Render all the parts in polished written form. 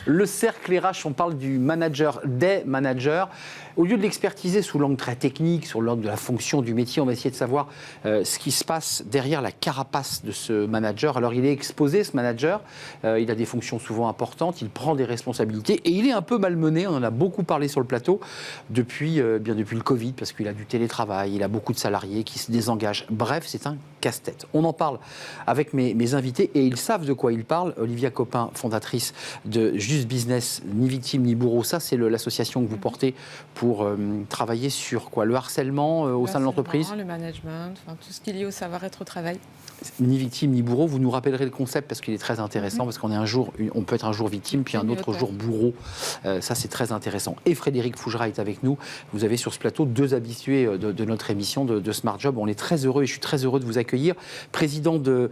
Le cercle RH, on parle du manager, des managers. Au lieu de l'expertiser sous l'angle très technique, sur l'angle de la fonction du métier, on va essayer de savoir ce qui se passe derrière la carapace de ce manager. Alors il est exposé, ce manager, il a des fonctions souvent importantes, il prend des responsabilités et il est un peu malmené, on en a beaucoup parlé sur le plateau, depuis le Covid, parce qu'il a du télétravail, il a beaucoup de salariés qui se désengagent. Bref, c'est un casse-tête. On en parle avec mes invités et ils savent de quoi ils parlent. Olivia Copin, fondatrice de Just Business, ni victime ni bourreau, ça c'est l'association que vous portez pour travailler sur quoi, le harcèlement au sein de l'entreprise, le management, enfin, tout ce qui est lié au savoir-être au travail. Ni victime ni bourreau, vous nous rappellerez le concept parce qu'il est très intéressant, parce qu'on est on peut être un jour victime puis un autre jour bourreau, ça c'est très intéressant. Et Frédéric Fougera est avec nous, vous avez sur ce plateau deux habitués de notre émission de Smart Job, on est très heureux et je suis très heureux de vous accueillir, président de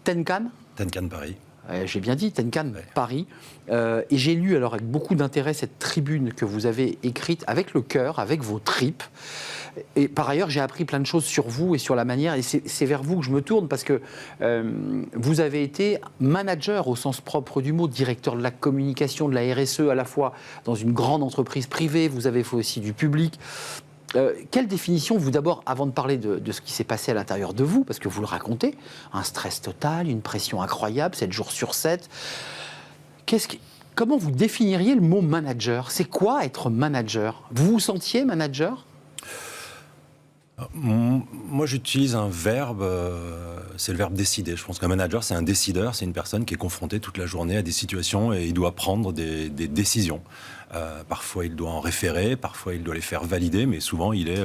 Tenkan Paris. J'ai bien dit, Tenkan Paris. Et j'ai lu alors avec beaucoup d'intérêt cette tribune que vous avez écrite avec le cœur, avec vos tripes. Et par ailleurs, j'ai appris plein de choses sur vous et sur la manière, et c'est vers vous que je me tourne parce que vous avez été manager au sens propre du mot, directeur de la communication, de la RSE à la fois dans une grande entreprise privée, vous avez fait aussi du public. Quelle définition, vous d'abord, avant de parler de ce qui s'est passé à l'intérieur de vous, parce que vous le racontez, un stress total, une pression incroyable, 7 jours sur 7, comment vous définiriez le mot manager? C'est quoi être manager? Vous vous sentiez manager? Moi, j'utilise un verbe, c'est le verbe décider. Je pense qu'un manager, c'est un décideur, c'est une personne qui est confrontée toute la journée à des situations et il doit prendre des décisions. Parfois, il doit en référer, parfois, il doit les faire valider, mais souvent, il est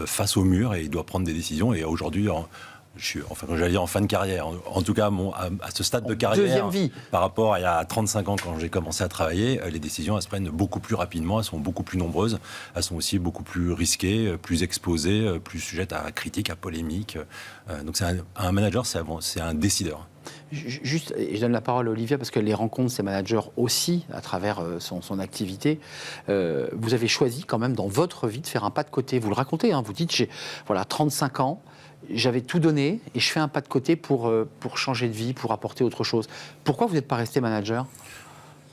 face au mur et il doit prendre des décisions. Et aujourd'hui, quand j'allais dire en fin de carrière, en tout cas à ce stade de carrière, deuxième vie. Par rapport à il y a 35 ans quand j'ai commencé à travailler, les décisions elles se prennent beaucoup plus rapidement, elles sont beaucoup plus nombreuses, elles sont aussi beaucoup plus risquées, plus exposées, plus sujettes à critiques, à polémiques. Donc un manager, c'est un décideur. Juste, et je donne la parole à Olivia parce qu'elle les rencontre, ces managers aussi, à travers son activité. Vous avez choisi quand même dans votre vie de faire un pas de côté. Vous le racontez, hein, vous dites, j'ai 35 ans, j'avais tout donné et je fais un pas de côté pour changer de vie, pour apporter autre chose. Pourquoi vous n'êtes pas resté manager ?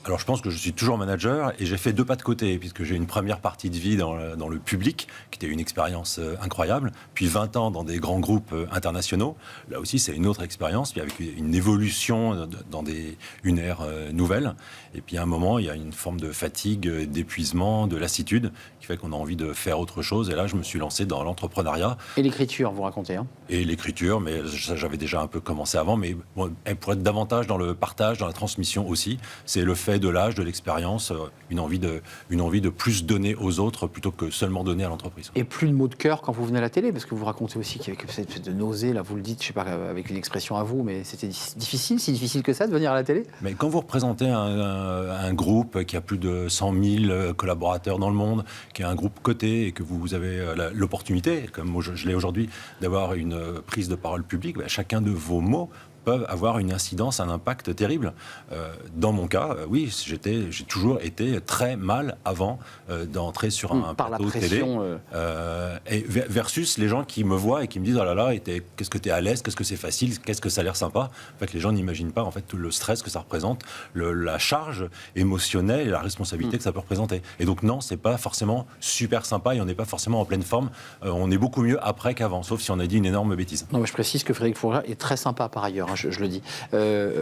Alors je pense que je suis toujours manager et j'ai fait 2 pas de côté puisque j'ai une première partie de vie dans le public qui était une expérience incroyable, puis 20 ans dans des grands groupes internationaux. Là aussi c'est une autre expérience, puis avec une évolution dans une ère nouvelle. Et puis à un moment il y a une forme de fatigue, d'épuisement, de lassitude qui fait qu'on a envie de faire autre chose. Et là je me suis lancé dans l'entrepreneuriat. Et l'écriture, vous racontez, hein ? Et l'écriture, mais j'avais déjà un peu commencé avant, mais bon, pour être davantage dans le partage, dans la transmission aussi, c'est le fait de l'âge, de l'expérience, une envie de plus donner aux autres plutôt que seulement donner à l'entreprise. Et plus de mots de cœur quand vous venez à la télé, parce que vous racontez aussi qu'il y avait cette espèce de nausée, là vous le dites, je sais pas avec une expression à vous, mais c'était difficile, si difficile que ça de venir à la télé ? Mais quand vous représentez un groupe qui a plus de 100 000 collaborateurs dans le monde, qui est un groupe coté et que vous avez l'opportunité, comme je l'ai aujourd'hui, d'avoir une prise de parole publique, chacun de vos mots peuvent avoir une incidence, un impact terrible. Dans mon cas, oui, j'ai toujours été très mal avant d'entrer sur un plateau de télé. Et versus les gens qui me voient et qui me disent « Oh là là, qu'est-ce que tu es à l'aise, qu'est-ce que c'est facile, qu'est-ce que ça a l'air sympa ?» En fait, les gens n'imaginent pas en fait, tout le stress que ça représente, la charge émotionnelle et la responsabilité que ça peut représenter. Et donc non, c'est pas forcément super sympa et on n'est pas forcément en pleine forme. On est beaucoup mieux après qu'avant, sauf si on a dit une énorme bêtise. Non, mais je précise que Frédéric Fougera est très sympa par ailleurs. Je le dis.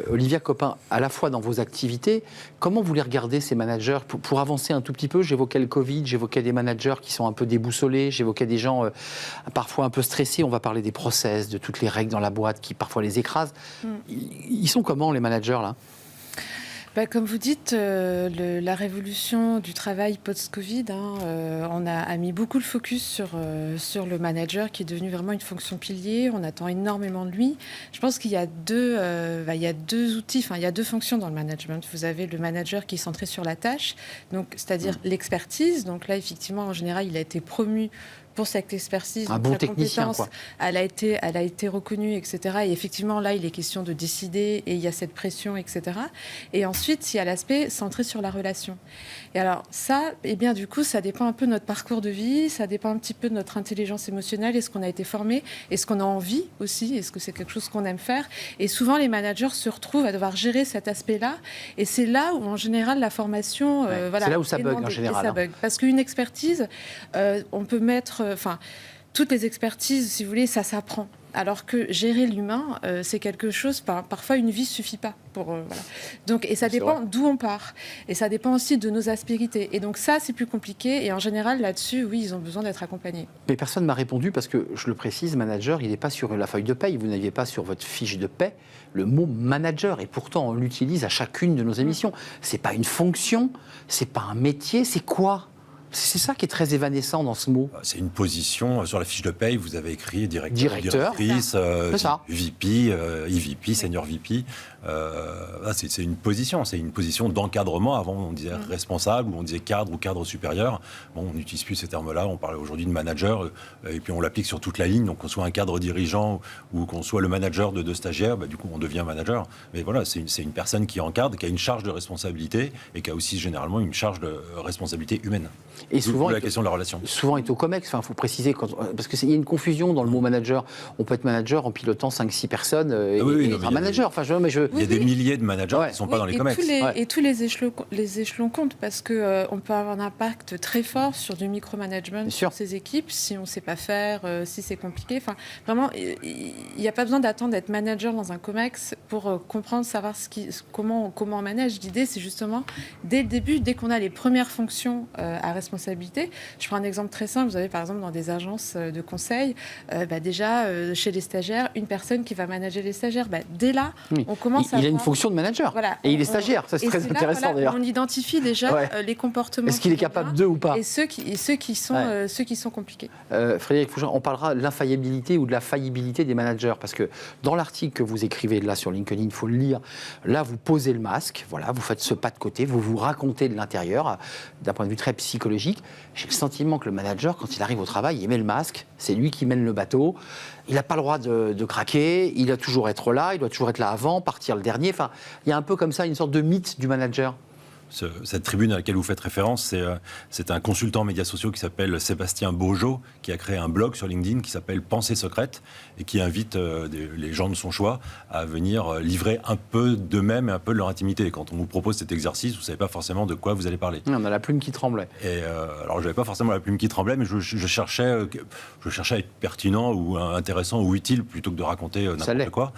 Olivia Copin, à la fois dans vos activités, comment vous les regardez ces managers pour avancer un tout petit peu, j'évoquais le Covid, j'évoquais des managers qui sont un peu déboussolés, j'évoquais des gens parfois un peu stressés, on va parler des process, de toutes les règles dans la boîte qui parfois les écrasent. Ils sont comment les managers là ? Comme vous dites, la révolution du travail post-Covid, on a mis beaucoup le focus sur le manager qui est devenu vraiment une fonction pilier. On attend énormément de lui. Je pense qu'il y a deux outils, il y a 2 fonctions dans le management. Vous avez le manager qui est centré sur la tâche, donc c'est-à-dire l'expertise. Donc là, effectivement, en général, il a été promu pour cette expertise, Un bon sa technicien, compétence, quoi. elle a été reconnue, etc. Et effectivement, là, il est question de décider et il y a cette pression, etc. Et ensuite, il y a l'aspect centré sur la relation. Et alors ça, eh bien, du coup, ça dépend un peu de notre parcours de vie, ça dépend un petit peu de notre intelligence émotionnelle, est-ce qu'on a été formé, est-ce qu'on a envie aussi, est-ce que c'est quelque chose qu'on aime faire. Et souvent, les managers se retrouvent à devoir gérer cet aspect-là. Et c'est là où, en général, la formation... Ouais. voilà, C'est là où ça est bug, en demandée. général, Et ça hein. bug. Parce qu'une expertise, on peut mettre... toutes les expertises, si vous voulez, ça s'apprend. Alors que gérer l'humain, c'est quelque chose, parfois une vie ne suffit pas. Voilà. Donc, et ça dépend d'où on part. Et ça dépend aussi de nos aspérités. Et donc ça, c'est plus compliqué. Et en général, là-dessus, oui, ils ont besoin d'être accompagnés. Mais personne ne m'a répondu parce que, je le précise, manager, il n'est pas sur la feuille de paye. Vous n'aviez pas sur votre fiche de paie le mot manager. Et pourtant, on l'utilise à chacune de nos émissions. Ce n'est pas une fonction, ce n'est pas un métier, c'est quoi ? C'est ça qui est très évanescent dans ce mot. C'est une position. Sur la fiche de paye, vous avez écrit directeur, directrice, VP, EVP, senior VP. C'est une position. C'est une position d'encadrement. Avant, on disait responsable ou on disait cadre ou cadre supérieur. Bon, on n'utilise plus ces termes-là. On parle aujourd'hui de manager. Et puis, on l'applique sur toute la ligne. Donc, qu'on soit un cadre dirigeant ou qu'on soit le manager de 2 stagiaires, du coup, on devient manager. Mais voilà, c'est une personne qui encadre, qui a une charge de responsabilité et qui a aussi généralement une charge de responsabilité humaine. Et souvent, la question de la relation. Souvent est au COMEX, il faut préciser, parce qu'il y a une confusion dans le mot manager. On peut être manager en pilotant 5-6 personnes et être un manager. Il y a des milliers de managers qui ne sont pas dans les COMEX. Et tous les échelons comptent, parce qu'on peut avoir un impact très fort sur du micromanagement sur ces équipes, si on ne sait pas faire, si c'est compliqué. Enfin, vraiment, il n'y a pas besoin d'attendre d'être manager dans un COMEX pour comprendre, savoir comment on manage. L'idée, c'est justement, dès le début, dès qu'on a les premières fonctions à responsabilité. Je prends un exemple très simple. Vous avez par exemple dans des agences de conseil, déjà chez les stagiaires, une personne qui va manager les stagiaires. Dès là, on commence à... Il a une fonction de manager. Voilà, et il est stagiaire. Ça, c'est très intéressant d'ailleurs. On identifie déjà les comportements. Est-ce qu'il est capable d'eux ou pas? Et ceux qui sont compliqués. Frédéric Fougin, on parlera de l'infaillibilité ou de la faillibilité des managers. Parce que dans l'article que vous écrivez là sur LinkedIn, il faut le lire. Là, vous posez le masque. Voilà, vous faites ce pas de côté. Vous vous racontez de l'intérieur d'un point de vue très psychologique. J'ai le sentiment que le manager, quand il arrive au travail, il met le masque, c'est lui qui mène le bateau, il n'a pas le droit de craquer, il doit toujours être là, il doit toujours être là avant, partir le dernier. Enfin, il y a un peu comme ça une sorte de mythe du manager. Cette tribune à laquelle vous faites référence, c'est un consultant médias sociaux qui s'appelle Sébastien Beaujeau, qui a créé un blog sur LinkedIn qui s'appelle Pensée secrète et qui invite les gens de son choix à venir livrer un peu d'eux-mêmes et un peu de leur intimité. Et quand on vous propose cet exercice, vous ne savez pas forcément de quoi vous allez parler. On a la plume qui tremblait. Et alors, je n'avais pas forcément la plume qui tremblait, mais je cherchais à être pertinent ou intéressant ou utile plutôt que de raconter n'importe quoi.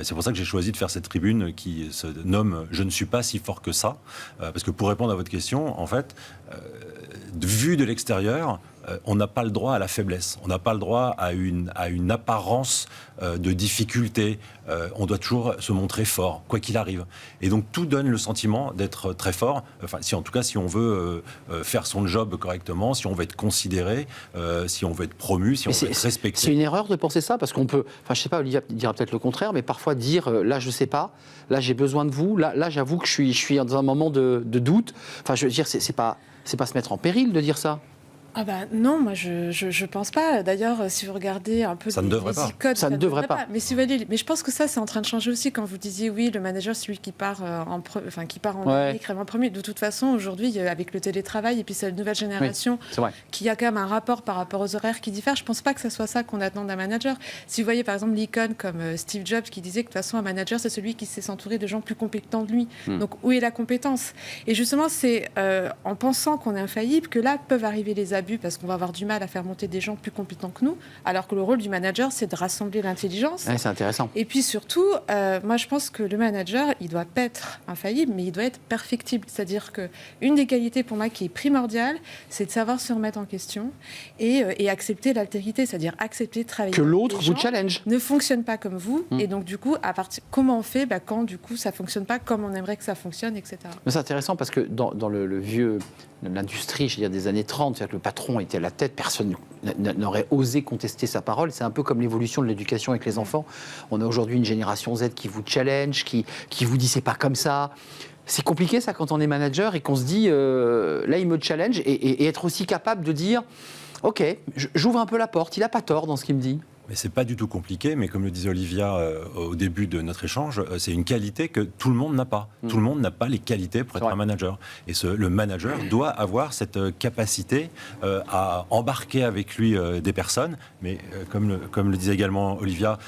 C'est pour ça que j'ai choisi de faire cette tribune qui se nomme « Je ne suis pas si fort que ça ». Parce que pour répondre à votre question, en fait, vu de l'extérieur, on n'a pas le droit à la faiblesse. On n'a pas le droit à une apparence de difficulté. On doit toujours se montrer fort, quoi qu'il arrive. Et donc, tout donne le sentiment d'être très fort. Enfin, en tout cas, si on veut faire son job correctement, si on veut être considéré, si on veut être promu, si on veut être respecté. C'est une erreur de penser ça, parce qu'on peut... Enfin, je ne sais pas, Olivier dira peut-être le contraire, mais parfois dire, là, je ne sais pas, là, j'ai besoin de vous, là j'avoue que je suis dans un moment de doute. Enfin, je veux dire, c'est pas se mettre en péril de dire ça. Non, moi je pense pas. D'ailleurs, si vous regardez un peu ça ne devrait pas. Codes, ça ne devrait pas. Mais si vous voyez, mais je pense que ça c'est en train de changer aussi. Quand vous disiez oui, le manager c'est celui qui part en premier. De toute façon, aujourd'hui, avec le télétravail et puis cette nouvelle génération qui a quand même un rapport par rapport aux horaires qui diffèrent, je pense pas que ça soit ça qu'on attend d'un manager. Si vous voyez par exemple l'icône comme Steve Jobs qui disait que de toute façon un manager c'est celui qui sait s'entourer de gens plus compétents de lui. Donc où est la compétence? Et justement, c'est en pensant qu'on est infaillible que là peuvent arriver les abus, parce qu'on va avoir du mal à faire monter des gens plus compétents que nous, alors que le rôle du manager, c'est de rassembler l'intelligence. Ouais, c'est intéressant. Et puis surtout, moi je pense que le manager, il doit pas être infaillible, mais il doit être perfectible. C'est-à-dire qu'une des qualités pour moi qui est primordiale, c'est de savoir se remettre en question et accepter l'altérité, c'est-à-dire accepter de travailler. Que l'autre vous challenge. Ne fonctionne pas comme vous, et donc du coup, comment on fait quand du coup ça fonctionne pas comme on aimerait que ça fonctionne, etc. Mais c'est intéressant parce que dans le vieux... l'industrie, je veux dire, des années 30, c'est-à-dire que le patron était à la tête, personne n'aurait osé contester sa parole. C'est un peu comme l'évolution de l'éducation avec les enfants. On a aujourd'hui une génération Z qui vous challenge, qui vous dit c'est pas comme ça. C'est compliqué ça quand on est manager et qu'on se dit là il me challenge et être aussi capable de dire Ok, j'ouvre un peu la porte. Il n'a pas tort dans ce qu'il me dit. Mais c'est pas du tout compliqué, mais comme le disait Olivia au début de notre échange, c'est une qualité que tout le monde n'a pas. Tout le monde n'a pas les qualités pour être un manager. Et le manager doit avoir cette capacité à embarquer avec lui des personnes. Mais comme le disait également Olivia,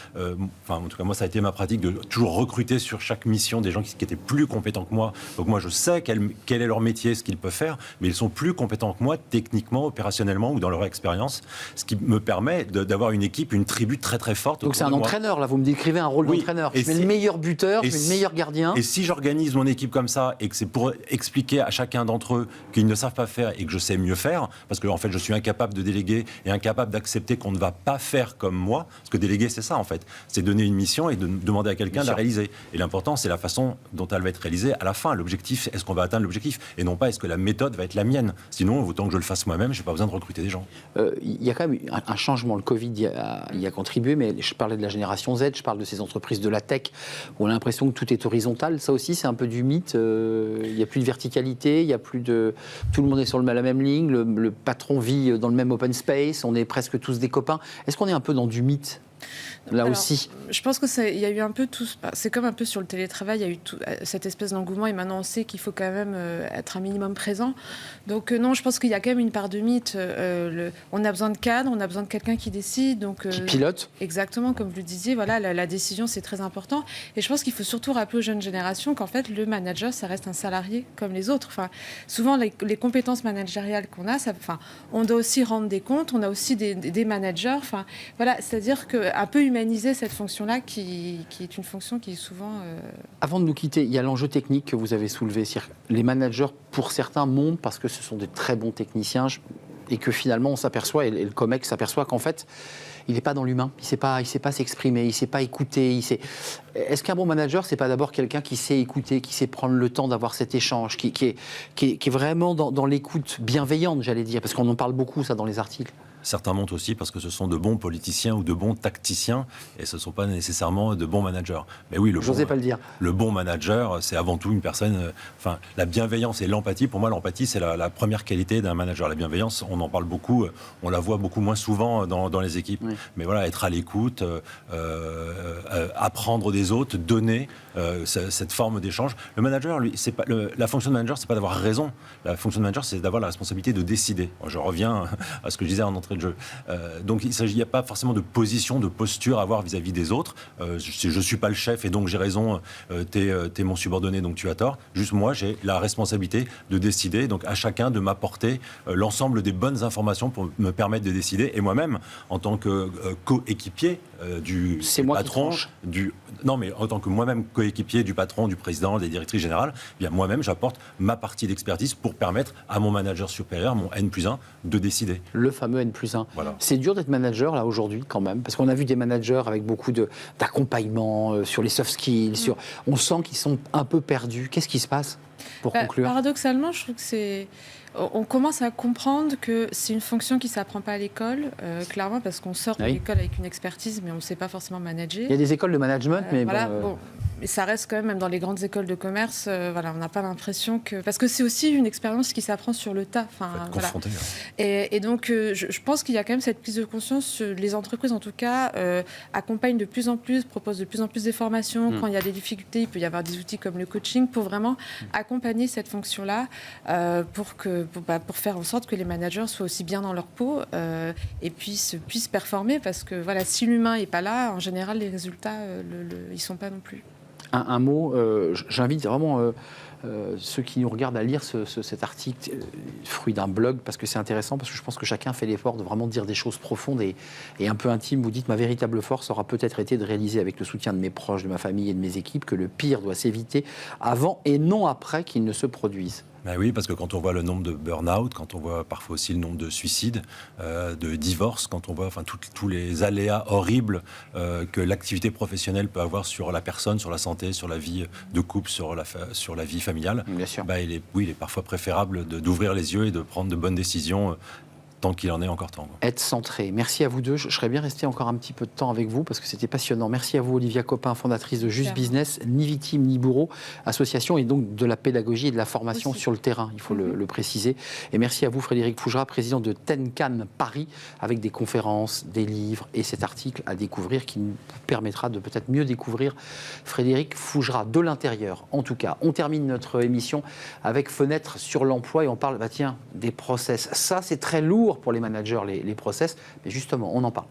en tout cas moi ça a été ma pratique de toujours recruter sur chaque mission des gens qui étaient plus compétents que moi. Donc moi je sais quel est leur métier, ce qu'ils peuvent faire, mais ils sont plus compétents que moi techniquement, opérationnellement ou dans leur expérience, ce qui me permet d'avoir une équipe, une tribu très très forte. Donc c'est un entraîneur, là, vous me décrivez un rôle d'entraîneur. Je mets le meilleur buteur, je mets le meilleur gardien. Et si j'organise mon équipe comme ça et que c'est pour expliquer à chacun d'entre eux qu'ils ne savent pas faire et que je sais mieux faire, parce que en fait je suis incapable de déléguer et incapable d'accepter qu'on ne va pas faire comme moi, parce que déléguer c'est ça en fait, c'est donner une mission et de demander à quelqu'un de la réaliser. Et l'important c'est la façon dont elle va être réalisée à la fin. L'objectif, est-ce qu'on va atteindre l'objectif et non pas est-ce que la méthode va être la mienne. Sinon, autant que je le fasse moi-même, j'ai pas besoin de recruter des gens. Il y a quand même un changement. Le Covid y a contribué, mais je parlais de la génération Z, je parle de ces entreprises de la tech où on a l'impression que tout est horizontal. Ça aussi, c'est un peu du mythe. Il n'y a plus de verticalité, il y a plus de... Tout le monde est sur la même ligne, le patron vit dans le même open space, on est presque tous des copains. Est-ce qu'on est un peu dans du mythe ? Là alors, aussi. Je pense qu'il y a eu un peu tout. C'est comme un peu sur le télétravail, il y a eu cette espèce d'engouement et maintenant on sait qu'il faut quand même être un minimum présent. Donc non, je pense qu'il y a quand même une part de mythe. On a besoin de cadres, on a besoin de quelqu'un qui décide. Donc, qui pilote. Exactement, comme vous le disiez, voilà, la décision c'est très important. Et je pense qu'il faut surtout rappeler aux jeunes générations qu'en fait le manager ça reste un salarié comme les autres. Enfin, souvent les compétences managériales qu'on a, on doit aussi rendre des comptes, on a aussi des managers. Enfin, voilà, c'est-à-dire qu'un peu humaniser cette fonction-là qui est une fonction qui est souvent... Avant de nous quitter, il y a l'enjeu technique que vous avez soulevé. Les managers, pour certains, montent parce que ce sont de très bons techniciens et que finalement on s'aperçoit, et le COMEX s'aperçoit qu'en fait, il n'est pas dans l'humain, il ne sait pas s'exprimer, il ne sait pas écouter. Est-ce qu'un bon manager, ce n'est pas d'abord quelqu'un qui sait écouter, qui sait prendre le temps d'avoir cet échange, qui est vraiment dans l'écoute bienveillante, j'allais dire, parce qu'on en parle beaucoup, ça, dans les articles. Certains montent aussi parce que ce sont de bons politiciens ou de bons tacticiens et ce ne sont pas nécessairement de bons managers. Mais oui, le bon manager, c'est avant tout une personne... la bienveillance et l'empathie, pour moi, l'empathie, c'est la première qualité d'un manager. La bienveillance, on en parle beaucoup, on la voit beaucoup moins souvent dans les équipes. Oui. Mais voilà, être à l'écoute, apprendre des autres, donner cette forme d'échange. Le manager, lui, c'est pas, la fonction de manager, c'est pas d'avoir raison. La fonction de manager, c'est d'avoir la responsabilité de décider. Je reviens à ce que je disais en entrée de jeu. Donc il n'y a pas forcément de position, de posture à avoir vis-à-vis des autres. Je ne suis pas le chef et donc j'ai raison, t'es mon subordonné donc tu as tort. Juste moi, j'ai la responsabilité de décider, donc à chacun de m'apporter l'ensemble des bonnes informations pour me permettre de décider. Et moi-même, en tant que coéquipier du patron, non mais en tant que moi-même coéquipier du patron, du président, des directrices générales, eh bien moi-même j'apporte ma partie d'expertise pour permettre à mon manager supérieur, mon N+1, de décider. Le fameux N+1. Voilà. C'est dur d'être manager là aujourd'hui quand même, parce qu'on a vu des managers avec beaucoup d'accompagnement sur les soft skills, on sent qu'ils sont un peu perdus. Qu'est-ce qui se passe pour conclure ? Paradoxalement, je trouve que on commence à comprendre que c'est une fonction qui ne s'apprend pas à l'école, clairement, parce qu'on sort de l'école avec une expertise, mais on ne sait pas forcément manager. Il y a des écoles de management, mais mais ça reste quand même dans les grandes écoles de commerce, on n'a pas l'impression que... Parce que c'est aussi une expérience qui s'apprend sur le tas. Confronté. Et donc, je pense qu'il y a quand même cette prise de conscience. Les entreprises, en tout cas, accompagnent de plus en plus, proposent de plus en plus des formations. Quand il y a des difficultés, il peut y avoir des outils comme le coaching pour vraiment accompagner cette fonction-là, pour faire en sorte que les managers soient aussi bien dans leur peau et puissent performer. Parce que si l'humain n'est pas là, en général, les résultats, ils ne sont pas non plus. Un mot, j'invite vraiment ceux qui nous regardent à lire cet article, fruit d'un blog, parce que c'est intéressant, parce que je pense que chacun fait l'effort de vraiment dire des choses profondes et un peu intimes. Vous dites, ma véritable force aura peut-être été de réaliser avec le soutien de mes proches, de ma famille et de mes équipes que le pire doit s'éviter avant et non après qu'il ne se produise. Ben oui, parce que quand on voit le nombre de burn-out, quand on voit parfois aussi le nombre de suicides, de divorces, quand on voit tous les aléas horribles que l'activité professionnelle peut avoir sur la personne, sur la santé, sur la vie de couple, sur la vie familiale, bien sûr. Il est parfois préférable d'ouvrir les yeux et de prendre de bonnes décisions tant qu'il en est encore temps. Être centré. Merci à vous deux. Je serais bien resté encore un petit peu de temps avec vous parce que c'était passionnant. Merci à vous, Olivia Copin, fondatrice de Just Business, ni victime ni bourreau, association et donc de la pédagogie et de la formation sur le terrain, il faut le préciser. Et merci à vous, Frédéric Fougera, président de Tenkan Paris, avec des conférences, des livres et cet article à découvrir qui nous permettra de peut-être mieux découvrir Frédéric Fougera de l'intérieur. En tout cas, on termine notre émission avec Fenêtre sur l'emploi et on parle, des process. Ça, c'est très lourd pour les managers, les process, mais justement, on en parle.